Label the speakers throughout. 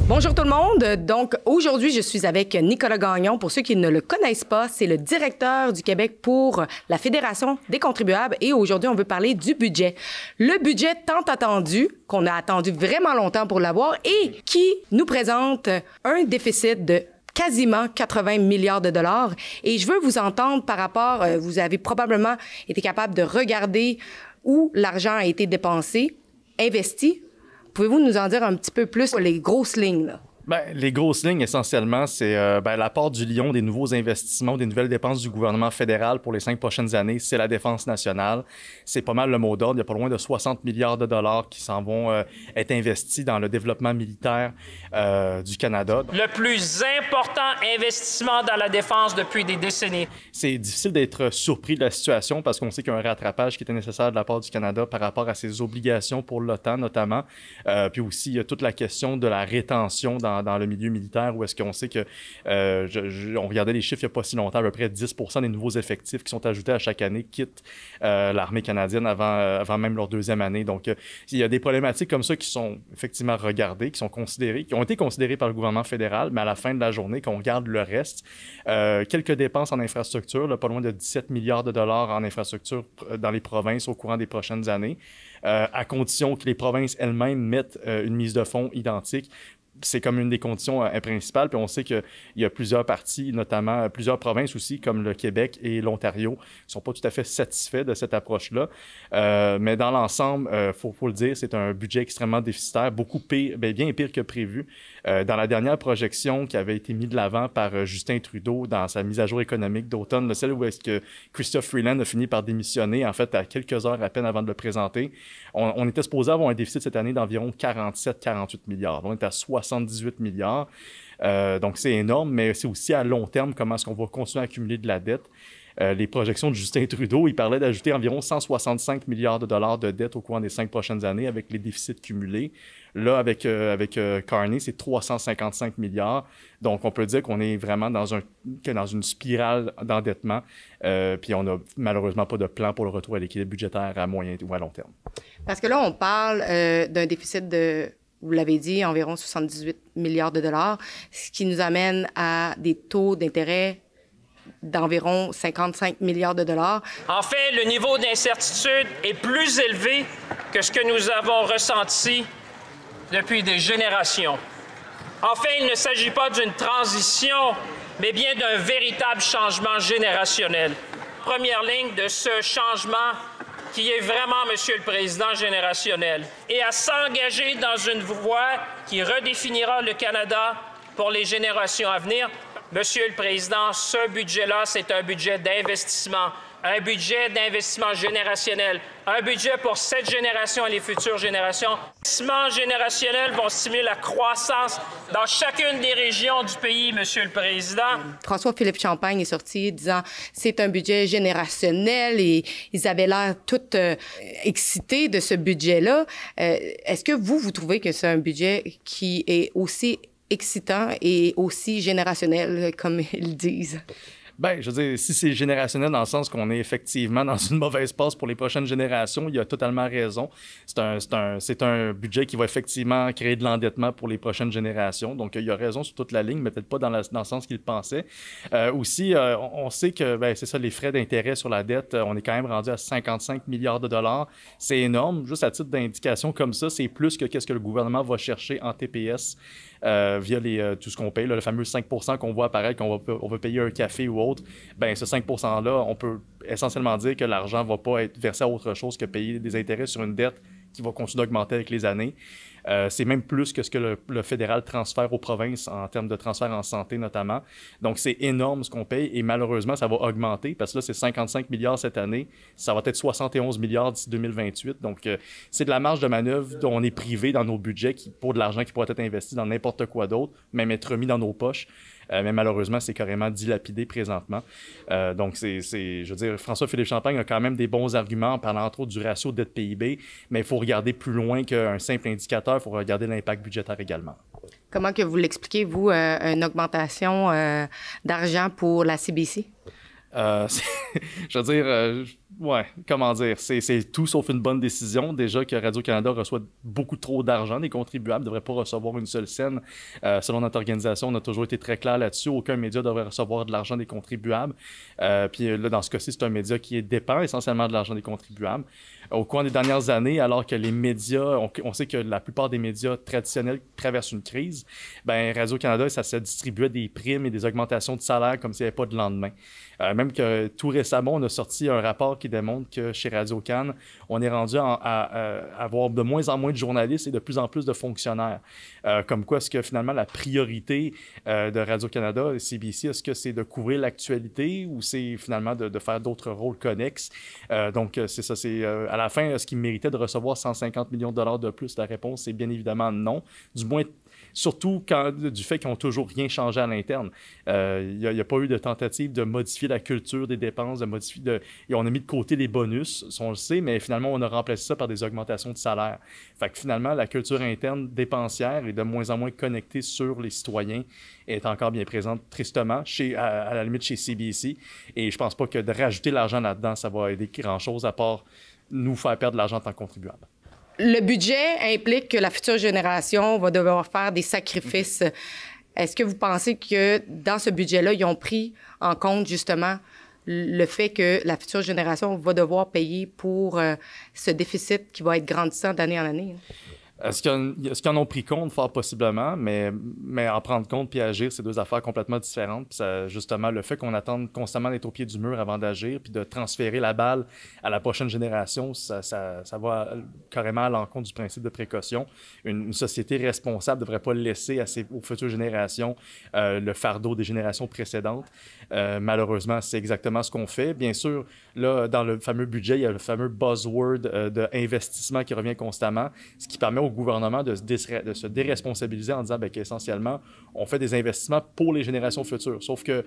Speaker 1: Bonjour tout le monde. Donc, aujourd'hui, je suis avec Nicolas Gagnon. Pour ceux qui ne le connaissent pas, c'est le directeur du Québec pour la Fédération des contribuables. Et aujourd'hui, on veut parler du budget. Le budget tant attendu, qu'on a attendu vraiment longtemps pour l'avoir et qui nous présente un déficit de quasiment 80 milliards de dollars. Et je veux vous entendre par rapport, vous avez probablement été capable de regarder où l'argent a été dépensé, investi. Pouvez-vous nous en dire un petit peu plus sur les grosses lignes, là?
Speaker 2: Bien, les grosses lignes, essentiellement, c'est l'apport du lion des nouveaux investissements, des nouvelles dépenses du gouvernement fédéral pour les 5 prochaines années. C'est la défense nationale. C'est pas mal le mot d'ordre. Il y a pas loin de 60 milliards de dollars qui s'en vont être investis dans le développement militaire du Canada.
Speaker 3: Le plus important investissement dans la défense depuis des décennies.
Speaker 2: C'est difficile d'être surpris de la situation parce qu'on sait qu'il y a un rattrapage qui était nécessaire de la part du Canada par rapport à ses obligations pour l'OTAN, notamment. Puis aussi, il y a toute la question de la rétention dans le milieu militaire, où est-ce qu'on sait que, on regardait les chiffres il n'y a pas si longtemps, à peu près 10 % des nouveaux effectifs qui sont ajoutés à chaque année quittent l'armée canadienne avant même leur deuxième année. Donc, il y a des problématiques comme ça qui sont effectivement regardées, qui sont considérées, qui ont été considérées par le gouvernement fédéral, mais à la fin de la journée, quand on regarde le reste, quelques dépenses en infrastructure, là, pas loin de 17 milliards de dollars en infrastructure dans les provinces au courant des prochaines années, à condition que les provinces elles-mêmes mettent une mise de fonds identique. C'est comme une des conditions principales. Puis on sait qu'il y a plusieurs partis, notamment plusieurs provinces aussi, comme le Québec et l'Ontario, qui ne sont pas tout à fait satisfaits de cette approche-là. Mais dans l'ensemble, faut le dire, c'est un budget extrêmement déficitaire, beaucoup pire, bien pire que prévu. Dans la dernière projection qui avait été mise de l'avant par Justin Trudeau dans sa mise à jour économique d'automne, celle où est-ce que Christophe Freeland a fini par démissionner, en fait, à quelques heures à peine avant de le présenter, on était supposé avoir un déficit cette année d'environ 47-48 milliards. Donc, on est à 78 milliards. Donc, c'est énorme, mais c'est aussi à long terme comment est-ce qu'on va continuer à accumuler de la dette. Les projections de Justin Trudeau, il parlait d'ajouter environ 165 milliards de dollars de dette au cours des 5 prochaines années avec les déficits cumulés. Là, avec Carney, c'est 355 milliards. Donc, on peut dire qu'on est vraiment dans une spirale d'endettement. Puis, on n'a malheureusement pas de plan pour le retour à l'équilibre budgétaire à moyen ou à long terme.
Speaker 1: Parce que là, on parle d'un déficit de, vous l'avez dit, environ 78 milliards de dollars, ce qui nous amène à des taux d'intérêt d'environ 55 milliards de dollars.
Speaker 3: En fait, le niveau d'incertitude est plus élevé que ce que nous avons ressenti depuis des générations. En fait, il ne s'agit pas d'une transition, mais bien d'un véritable changement générationnel. Première ligne de ce changement qui est vraiment, Monsieur le Président, générationnel, et à s'engager dans une voie qui redéfinira le Canada pour les générations à venir. Monsieur le Président, ce budget-là, c'est un budget d'investissement générationnel, un budget pour cette génération et les futures générations. Les investissements générationnels vont stimuler la croissance dans chacune des régions du pays, Monsieur le Président.
Speaker 1: François-Philippe Champagne est sorti disant c'est un budget générationnel et ils avaient l'air tout excités de ce budget-là. Est-ce que vous trouvez que c'est un budget qui est aussi excitant et aussi générationnel, comme ils disent?
Speaker 2: Bien, je veux dire, si c'est générationnel dans le sens qu'on est effectivement dans une mauvaise passe pour les prochaines générations, il a totalement raison. C'est un budget qui va effectivement créer de l'endettement pour les prochaines générations. Donc, il a raison sur toute la ligne, mais peut-être pas dans le sens qu'il pensait. Aussi, on sait que, c'est ça, les frais d'intérêt sur la dette, on est quand même rendu à 55 milliards de dollars. C'est énorme. Juste à titre d'indication comme ça, c'est plus que qu'est-ce que le gouvernement va chercher en TPS via tout ce qu'on paye, là, le fameux 5 % qu'on voit apparaître, on veut payer un café ou autre. Bien, ce 5 %-là, on peut essentiellement dire que l'argent ne va pas être versé à autre chose que payer des intérêts sur une dette qui va continuer d'augmenter avec les années. C'est même plus que ce que le fédéral transfère aux provinces en termes de transfert en santé notamment. Donc, c'est énorme ce qu'on paye et malheureusement, ça va augmenter parce que là, c'est 55 milliards cette année. Ça va être 71 milliards d'ici 2028. Donc, c'est de la marge de manœuvre dont on est privé dans nos budgets pour de l'argent qui pourrait être investi dans n'importe quoi d'autre, même être remis dans nos poches. Mais malheureusement, c'est carrément dilapidé présentement. Donc, je veux dire, François-Philippe Champagne a quand même des bons arguments en parlant entre autres du ratio dette-PIB, mais il faut regarder plus loin qu'un simple indicateur, il faut regarder l'impact budgétaire également.
Speaker 1: Comment que vous l'expliquez, vous, une augmentation d'argent pour la CBC?
Speaker 2: Je veux dire, Ouais, comment dire, c'est tout sauf une bonne décision. Déjà que Radio-Canada reçoit beaucoup trop d'argent, les contribuables ne devraient pas recevoir une seule scène. Selon notre organisation, on a toujours été très clair là-dessus. Aucun média devrait recevoir de l'argent des contribuables. Puis là, dans ce cas-ci, c'est un média qui dépend essentiellement de l'argent des contribuables. Au cours des dernières années, alors que les médias, on sait que la plupart des médias traditionnels traversent une crise, ben Radio-Canada, ça se distribuait des primes et des augmentations de salaire comme s'il n'y avait pas de lendemain. Même que tout récemment, on a sorti un rapport qui démontre que chez Radio-Can, on est rendu à avoir de moins en moins de journalistes et de plus en plus de fonctionnaires. Comme quoi, est-ce que finalement la priorité de Radio-Canada et CBC, est-ce que c'est de couvrir l'actualité ou c'est finalement de faire d'autres rôles connexes? Donc, c'est ça. À la fin, est-ce qu'ils méritaient de recevoir 150 millions de dollars de plus? La réponse, c'est bien évidemment non. Du moins, surtout du fait qu'ils n'ont toujours rien changé à l'interne. Il n'y a pas eu de tentative de modifier la culture des dépenses, et on a mis de côté les bonus, on le sait, mais finalement, on a remplacé ça par des augmentations de salaire. Fait que finalement, la culture interne dépensière est de moins en moins connectée sur les citoyens et est encore bien présente, tristement, à la limite chez CBC. Et je pense pas que de rajouter l'argent là-dedans, ça va aider grand-chose à part nous faire perdre de l'argent en tant que contribuables.
Speaker 1: Le budget implique que la future génération va devoir faire des sacrifices. Est-ce que vous pensez que dans ce budget-là, ils ont pris en compte justement le fait que la future génération va devoir payer pour ce déficit qui va être grandissant d'année en année?
Speaker 2: Est-ce qu'ils en ont pris compte? Fort possiblement, mais en prendre compte puis agir, c'est deux affaires complètement différentes. Puis ça, justement, le fait qu'on attende constamment d'être au pied du mur avant d'agir puis de transférer la balle à la prochaine génération, ça va carrément à l'encontre du principe de précaution. Une société responsable ne devrait pas laisser aux futures générations le fardeau des générations précédentes. Malheureusement, c'est exactement ce qu'on fait. Bien sûr, là, dans le fameux budget, il y a le fameux buzzword de investissement qui revient constamment, ce qui permet au gouvernement de se déresponsabiliser en disant qu'essentiellement, on fait des investissements pour les générations futures. Sauf que,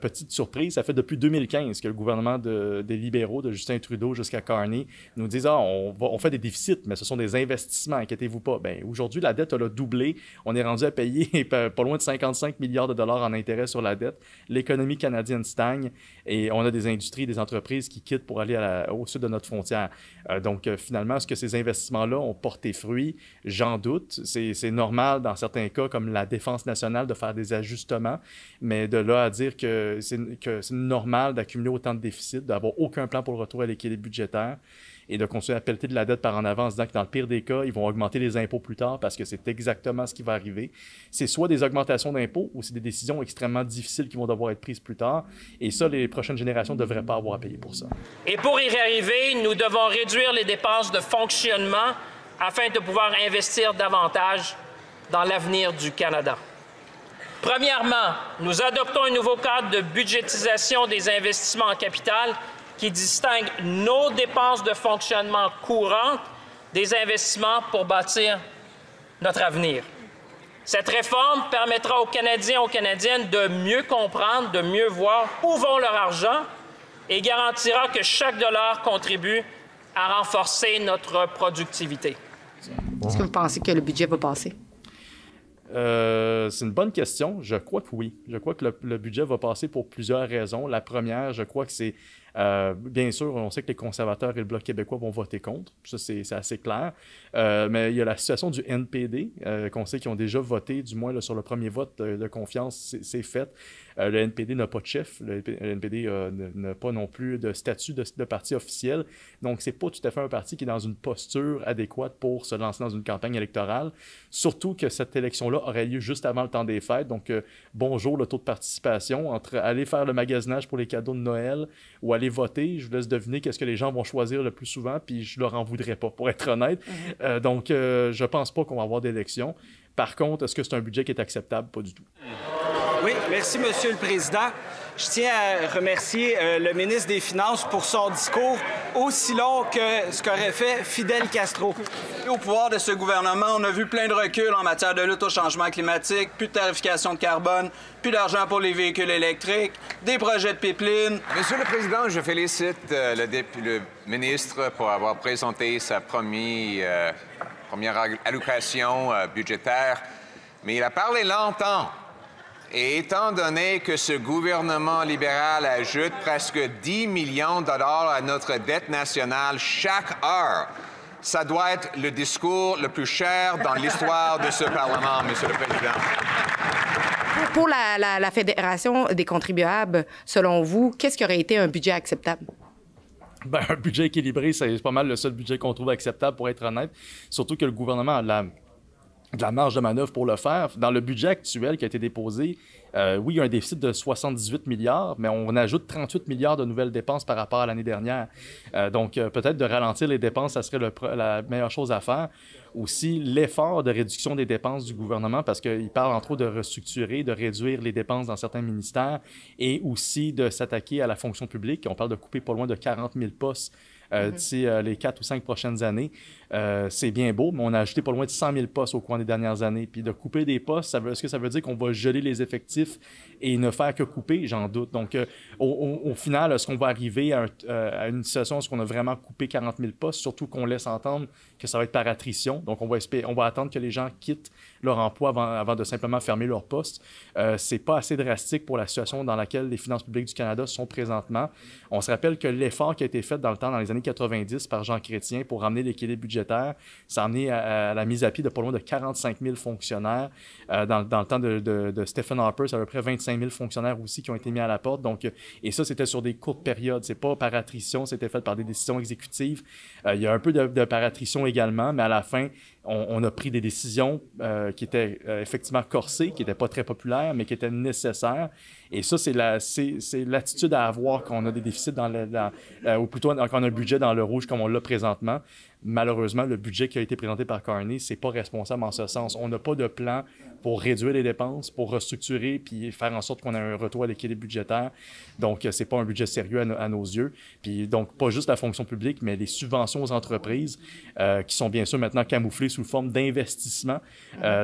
Speaker 2: petite surprise, ça fait depuis 2015 que le gouvernement des libéraux, de Justin Trudeau jusqu'à Carney, nous disent on fait des déficits, mais ce sont des investissements, inquiétez-vous pas. Aujourd'hui, la dette, elle a doublé. On est rendu à payer pas loin de 55 milliards de dollars en intérêt sur la dette. L'économie canadienne stagne et on a des industries, des entreprises qui quittent pour aller au sud de notre frontière. Donc, finalement, est-ce que ces investissements-là ont porté fruit? J'en doute. C'est normal dans certains cas, comme la défense nationale, de faire des ajustements, mais de là à dire que c'est normal d'accumuler autant de déficits, d'avoir aucun plan pour le retour à l'équilibre budgétaire et de continuer à pelleter de la dette par en avant en se disant que dans le pire des cas, ils vont augmenter les impôts plus tard parce que c'est exactement ce qui va arriver. C'est soit des augmentations d'impôts ou c'est des décisions extrêmement difficiles qui vont devoir être prises plus tard. Et ça, les prochaines générations ne devraient pas avoir à payer pour ça.
Speaker 3: Et pour y arriver, nous devons réduire les dépenses de fonctionnement afin de pouvoir investir davantage dans l'avenir du Canada. Premièrement, nous adoptons un nouveau cadre de budgétisation des investissements en capital qui distingue nos dépenses de fonctionnement courantes des investissements pour bâtir notre avenir. Cette réforme permettra aux Canadiens et aux Canadiennes de mieux comprendre, de mieux voir où vont leur argent et garantira que chaque dollar contribue à renforcer notre productivité.
Speaker 1: Est-ce que vous pensez que le budget va passer?
Speaker 2: C'est une bonne question. Je crois que oui. Je crois que le budget va passer pour plusieurs raisons. La première, je crois que c'est bien sûr, on sait que les conservateurs et le Bloc québécois vont voter contre. Ça, c'est assez clair. Mais il y a la situation du NPD, qu'on sait qu'ils ont déjà voté, du moins là, sur le premier vote de confiance, c'est fait. Le NPD n'a pas de chef. Le NPD n'a pas non plus de statut de parti officiel. Donc, c'est pas tout à fait un parti qui est dans une posture adéquate pour se lancer dans une campagne électorale. Surtout que cette élection-là aurait lieu juste avant le temps des fêtes. Donc, bonjour le taux de participation. Entre aller faire le magasinage pour les cadeaux de Noël ou aller voter, je vous laisse deviner qu'est-ce que les gens vont choisir le plus souvent, puis je leur en voudrais pas, pour être honnête. Donc, je pense pas qu'on va avoir d'élection. Par contre, est-ce que c'est un budget qui est acceptable? Pas du tout.
Speaker 4: Oui, merci, Monsieur le Président. Je tiens à remercier le ministre des Finances pour son discours aussi long que ce qu'aurait fait Fidel Castro.
Speaker 5: Au pouvoir de ce gouvernement, on a vu plein de reculs en matière de lutte au changement climatique, plus de tarification de carbone, plus d'argent pour les véhicules électriques, des projets de pipeline.
Speaker 6: Monsieur le Président, je félicite le ministre pour avoir présenté sa première allocation budgétaire, mais il a parlé longtemps. Et étant donné que ce gouvernement libéral ajoute presque 10 millions de dollars à notre dette nationale chaque heure, ça doit être le discours le plus cher dans l'histoire de ce Parlement, Monsieur le Président.
Speaker 1: Pour la Fédération des contribuables, selon vous, qu'est-ce qui aurait été un budget acceptable?
Speaker 2: Ben, un budget équilibré, c'est pas mal le seul budget qu'on trouve acceptable, pour être honnête. Surtout que le gouvernement a de la marge de manœuvre pour le faire. Dans le budget actuel qui a été déposé, oui, il y a un déficit de 78 milliards, mais on ajoute 38 milliards de nouvelles dépenses par rapport à l'année dernière. Donc, peut-être de ralentir les dépenses, ça serait la meilleure chose à faire. Aussi, l'effort de réduction des dépenses du gouvernement, parce qu'il parle entre autres de restructurer, de réduire les dépenses dans certains ministères et aussi de s'attaquer à la fonction publique. On parle de couper pas loin de 40 000 postes d'ici les 4 ou 5 prochaines années. C'est bien beau, mais on a ajouté pas loin de 100 000 postes au cours des dernières années. Puis de couper des postes, est-ce que ça veut dire qu'on va geler les effectifs et ne faire que couper? J'en doute. Donc, au final, est-ce qu'on va arriver à une situation où on a vraiment coupé 40 000 postes, surtout qu'on laisse entendre que ça va être par attrition? Donc, on va attendre que les gens quittent leur emploi avant de simplement fermer leur poste. C'est pas assez drastique pour la situation dans laquelle les finances publiques du Canada sont présentement. On se rappelle que l'effort qui a été fait dans les années 90 par Jean Chrétien pour ramener l'équilibre budgétaire, ça a amené à la mise à pied de pas loin de 45 000 fonctionnaires. Dans le temps de Stephen Harper, c'est à peu près 25 000 fonctionnaires aussi qui ont été mis à la porte. Donc, et ça, c'était sur des courtes périodes. C'est pas par attrition, c'était fait par des décisions exécutives. Il y a un peu de par attrition également, mais à la fin, on a pris des décisions qui étaient effectivement corsées, qui n'étaient pas très populaires, mais qui étaient nécessaires. Et ça, c'est l'attitude à avoir quand on a des déficits ou plutôt quand on a un budget dans le rouge comme on l'a présentement. Malheureusement, le budget qui a été présenté par Carney, c'est pas responsable en ce sens. On n'a pas de plan pour réduire les dépenses, pour restructurer puis faire en sorte qu'on ait un retour à l'équilibre budgétaire. Donc, c'est pas un budget sérieux à nos yeux. Puis donc, pas juste la fonction publique, mais les subventions aux entreprises qui sont bien sûr maintenant camouflées sous forme d'investissement.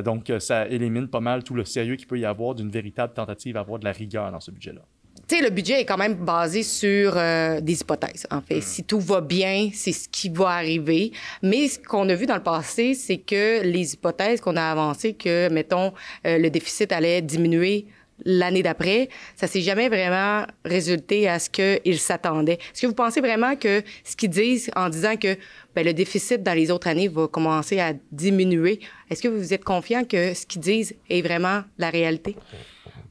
Speaker 2: Donc, ça élimine pas mal tout le sérieux qu'il peut y avoir d'une véritable tentative à avoir de la rigueur dans ce budget-là.
Speaker 1: Tu sais, le budget est quand même basé sur des hypothèses, en fait. Si tout va bien, c'est ce qui va arriver. Mais ce qu'on a vu dans le passé, c'est que les hypothèses qu'on a avancées, que, mettons, le déficit allait diminuer l'année d'après, ça s'est jamais vraiment résulté à ce qu'ils s'attendaient. Est-ce que vous pensez vraiment que ce qu'ils disent en disant que le déficit dans les autres années va commencer à diminuer, est-ce que vous êtes confiant que ce qu'ils disent est vraiment la réalité?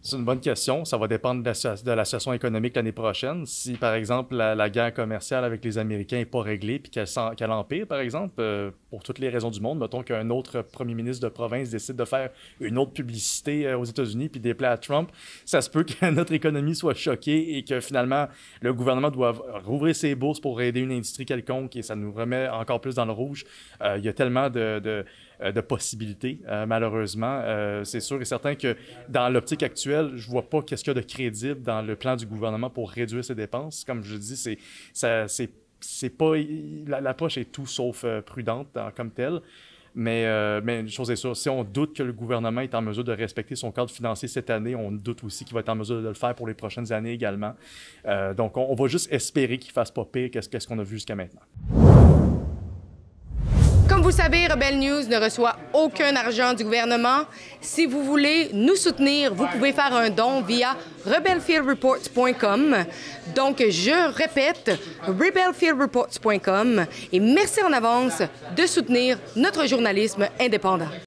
Speaker 2: C'est une bonne question. Ça va dépendre de la situation économique l'année prochaine. Si, par exemple, la guerre commerciale avec les Américains n'est pas réglée puis qu'elle empire, par exemple, pour toutes les raisons du monde, mettons qu'un autre premier ministre de province décide de faire une autre publicité aux États-Unis puis déplaît à Trump, ça se peut que notre économie soit choquée et que finalement, le gouvernement doit rouvrir ses bourses pour aider une industrie quelconque et ça nous remet encore plus dans le rouge. Il y a tellement de possibilités, malheureusement. C'est sûr et certain que dans l'optique actuelle, je ne vois pas qu'est-ce qu'il y a de crédible dans le plan du gouvernement pour réduire ses dépenses. Comme je dis, c'est pas... L'approche est tout sauf prudente comme telle. Mais une chose est sûre, si on doute que le gouvernement est en mesure de respecter son cadre financier cette année, on doute aussi qu'il va être en mesure de le faire pour les prochaines années également. Donc, on va juste espérer qu'il ne fasse pas pire qu'est-ce qu'on a vu jusqu'à maintenant.
Speaker 1: Comme vous savez, Rebelle News ne reçoit aucun argent du gouvernement. Si vous voulez nous soutenir, vous pouvez faire un don via rebelfieldreports.com. Donc, je répète, rebelfieldreports.com. Et merci en avance de soutenir notre journalisme indépendant.